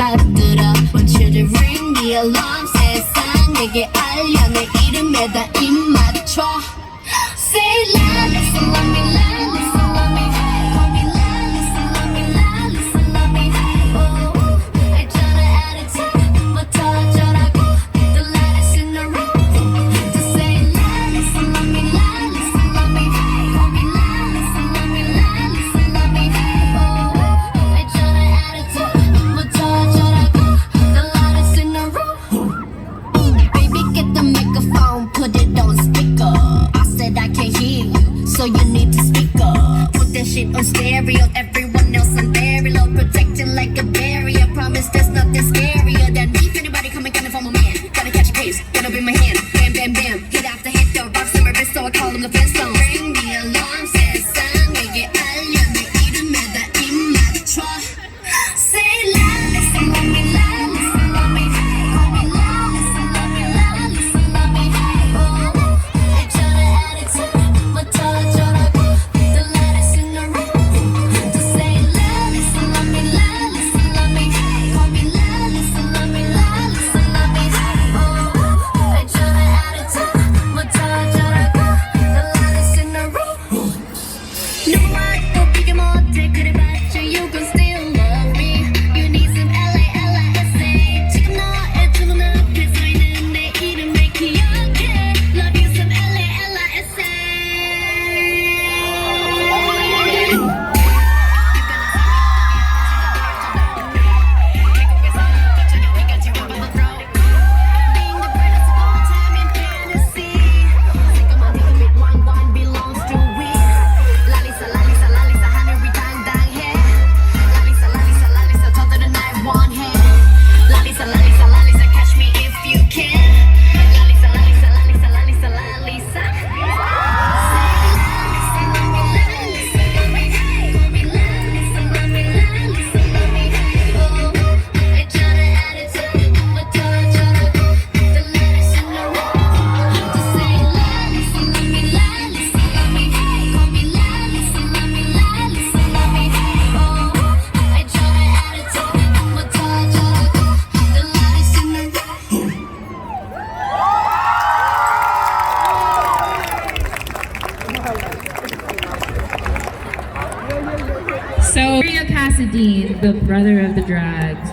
받들어 Want you to ring the alarm 세상에게 알려 내 이름에다 입 맞춰 Say la, listen, love me, la, listen, love me Call me la, listen, love me, la, listen, love me Oh, 알잖아 attitude 뭐 터져라고 The lightest in the room Just say la, listen, love me, la, listen, love me Call me la, listen, love me, la, listen, love me Oh, 알잖아 attitude 뭐 터져라고 The lightest in the room Baby, get the microphone, put it on speaker I said I can't hear you, so you need to speak up Put that shit on stereo, everyone else on very low Protected like a barrier, promise there's nothing scarier than me If anybody coming for my man, gotta catch a case, gotta be my hand Bam, bam, bam, hit after hit, the rocks in my wrist, so I call them the Flintstones Ring the alarm, 세상에게 알려 내 이름에다 입 맞춰 Say la, listen, love me, la, listen, love me Call me la, listen, love me, la, listen, love me Oh, 알잖아 attitude 뭐 터져라고 The lightest in the room Just say la, listen, love me, la, listen, love me Call me la, listen, love me, la, listen, love me Oh, 알잖아 attitude 뭐 터져라고 The lightest in the room 누구와도 비교 못해 그래봤자 you can still love me You need some LALISA 지금 너의 두눈 앞에 서있는 내 이름을 기억해 Love you some LALISA Being the greatest of all time in fantasy Think of my name with one belongs to we 랄리사 랄리사 랄리사 하늘이 당당해 랄리사 랄리사 랄리사 저들은 날 원해 랄리사 랄리사 랄리사 catch me if you can 랄리사 랄리사 랄리사 랄리사 랄리사 Say listen, love me, listen, love me Call me listen, love me, listen, love me Oh, 알잖아 attitude 뭐 터져라고 The lightest in the room Just say listen, love me, listen, love me Call me listen, love me, listen, love me Oh, 알잖아 attitude 뭐 터져라고 The lightest in the room So, Maria Pasadine, the brother of the drags.